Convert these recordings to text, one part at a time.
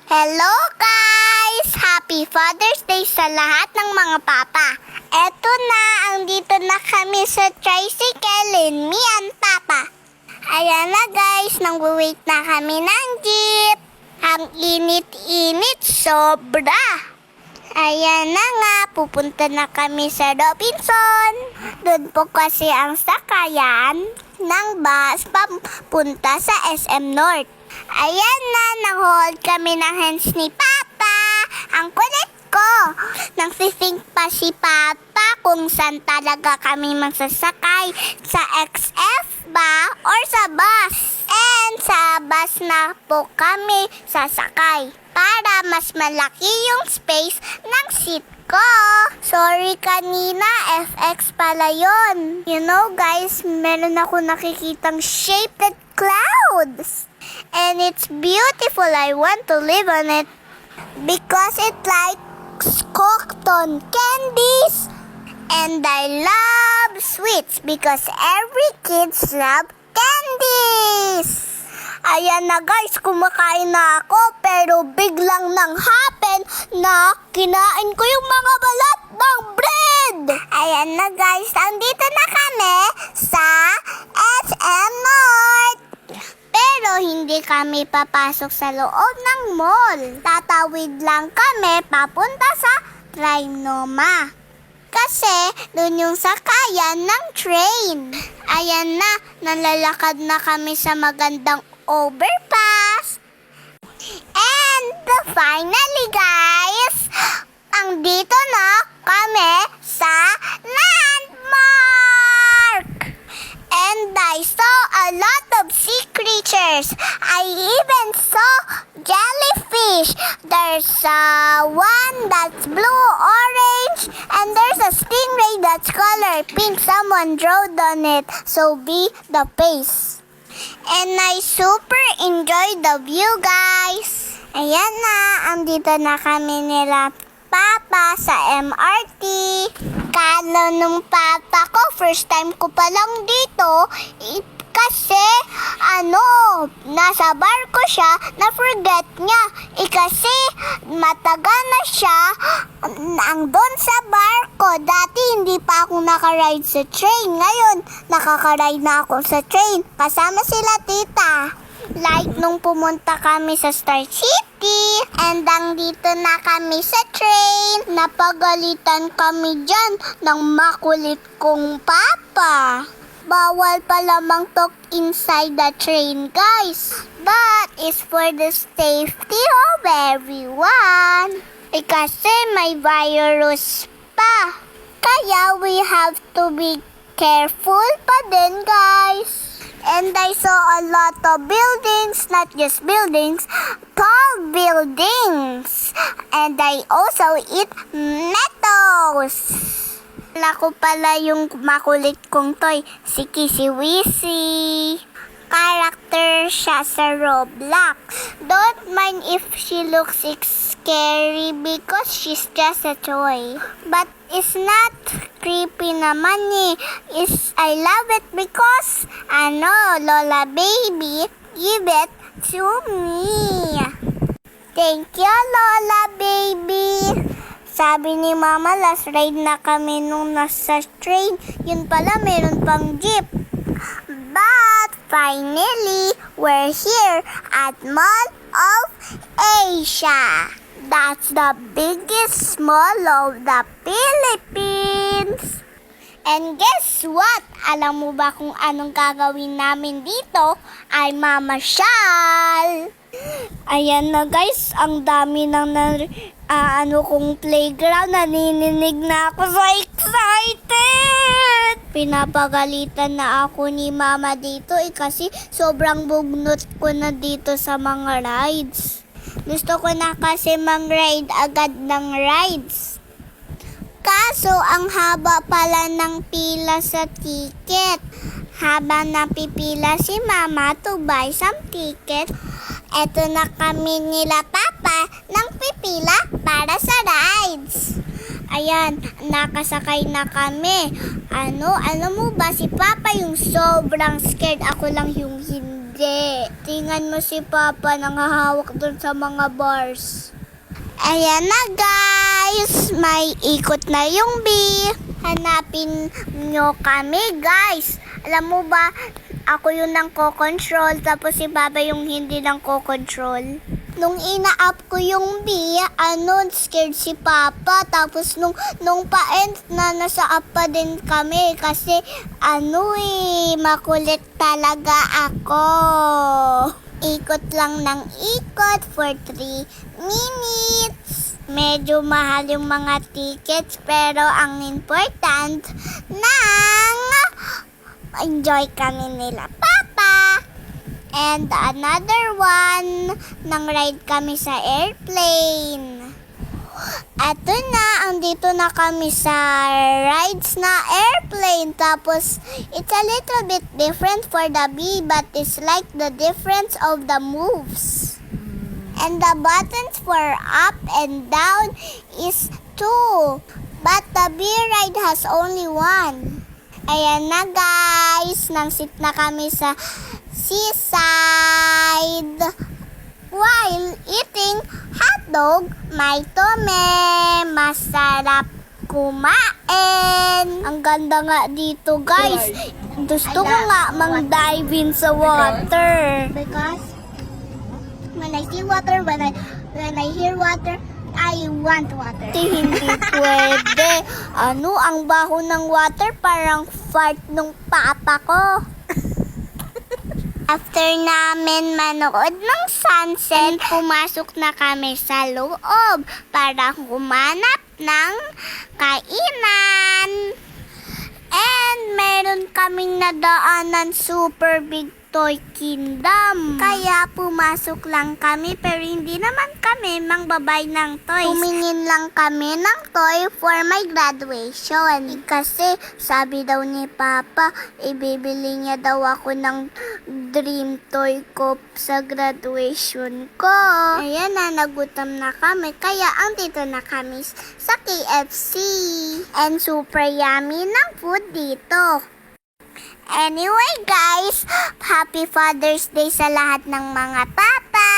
Hello guys! Happy Father's Day sa lahat ng mga papa. Eto na, andito na kami sa tricycle in me and Papa. Ayan na guys, nang-wait na kami ng jeep. Ang init-init, sobra. Ayan na nga, pupunta na kami sa Robinson. Doon po kasi ang sakayan ng bus papunta sa SM North. Ayan na, nang-hold kami ng hands ni Papa. Ang kulit ko. Nang-think pa si Papa kung saan talaga kami magsasakay. Sa XF ba or sa bus? And sa bus na po kami sasakay para mas malaki yung space ng seat ko. Sorry kanina, FX pala yun. You know guys, meron ako nakikitang shaped clouds. And it's beautiful. I want to live on it because it likes cotton candies. And I love sweets because every kids love candies. Ayan na guys, kumakain na ako pero biglang nang happen na kinain ko yung mga balat ng bread. Ayan na guys, andito na kami sa SM North. Pero hindi kami papasok sa loob ng mall. Tatawid lang kami papunta sa Trinoma. Kasi doon yung sakayan ng train. Ayan na, nalalakad na kami sa magandang overpass. And finally guys, andito na kami sa landmark. And I saw a lot of sea creatures. I even saw jellyfish. There's one that's blue-orange, and there's a stingray that's color pink. Someone drawed on it, so be the face. And I super enjoyed the view, guys. Ayan na, andito na kami nila Papa sa MRT. Kala nung Papa ko, first time ko pa lang dito, kasi nasa barko siya, na-forget niya. Kasi matagal na siya andun sa barko. Dati hindi pa ako nakaride sa train. Ngayon, nakakaride na ako sa train. Kasama sila tita. Like nung pumunta kami sa Star City. And dito na kami sa train. Napagalitan kami dyan ng makulit kong Papa. Bawal pala mang-talk inside the train, guys. But it's for the safety of everyone. Kasi may virus pa. Kaya we have to be careful pa din, guys. And I saw a lot of buildings, not just buildings, tall buildings. And I also eat meadows. Wala ko pala yung makulit kong toy, si Kissy Wissy. Character siya sa Roblox. Don't mind if she looks scary because she's just a toy. But it's not creepy naman eh. I love it because, Lola Baby, give it to me. Thank you, Lola Baby. Sabi ni Mama, last ride na kami nung nasa train. Yun pala, meron pang jeep. But finally, we're here at Mall of Asia. That's the biggest mall of the Philippines. And guess what? Alam mo ba kung anong gagawin namin dito? Ay mamasyal. Ayan na guys, ang dami ng kong playground. Nanininig na ako, so excited! Pinapagalitan na ako ni Mama dito kasi sobrang bugnot ko na dito sa mga rides. Gusto ko na kasi mang-ride agad ng rides. Kaso ang haba pala ng pila sa ticket. Habang napipila si Mama to buy some ticket, eto na kami nila Papa nang pipila para sa rides. Ayan, nakasakay na kami. Alam mo ba, si Papa yung sobrang scared, ako lang yung hindi. Tingnan mo si Papa nanghahawak doon sa mga bars. Ayan na guys, may ikot na yung bee. Hanapin nyo kami guys. Alam mo ba, ako yung nang ko-control, tapos si Papa yung hindi nang ko-control. Nung ina-up ko yung bee, scared si Papa. Tapos nung pa-end na nasa up pa din kami. Kasi makulit talaga ako. Ikot lang ng ikot for 3 minutes. Medyo mahal yung mga tickets, pero ang important, enjoy kami nila Papa. And another one, nang ride kami sa airplane. Eto na, andito na kami sa rides na airplane. Tapos, it's a little bit different for the bee, but it's like the difference of the moves. And the buttons for up and down is 2. But the bee ride has only 1. Ayan na guys, nang sit na kami sa seaside. While eating hotdog, may tome. Masarap kumain. Ang ganda nga dito guys. Gusto ko nga mang-dive in sa water. Because when I see water, when I hear water, I want water. Hindi pwede. Ang baho ng water, parang fart nung papa ko. After namin manood ng sunset, pumasok na kami sa loob para humanap ng kainan. And meron kaming nadaanan super big toy kingdom. Kaya pumasok lang kami, pero hindi naman kami mangbabay ng toys. Tumingin lang kami ng toy for my graduation. Kasi sabi daw ni Papa, ibibili niya daw ako ng dream toy ko sa graduation ko. Ayan na, nagutom na kami. Kaya andito na kami sa KFC. And super yummy ng food dito. Anyway guys, Happy Father's Day sa lahat ng mga papa.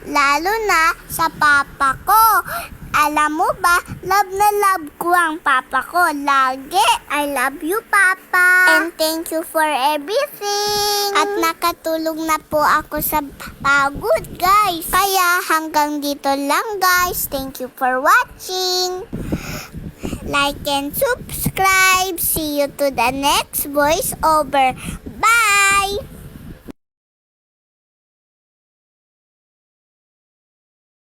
Lalo na sa papa ko. Alam mo ba, love na love ko ang papa ko. Lagi, I love you Papa. And thank you for everything. At nakatulong na po ako sa pagod guys. Kaya hanggang dito lang guys. Thank you for watching. Like and subscribe. See you to the next voiceover. Bye!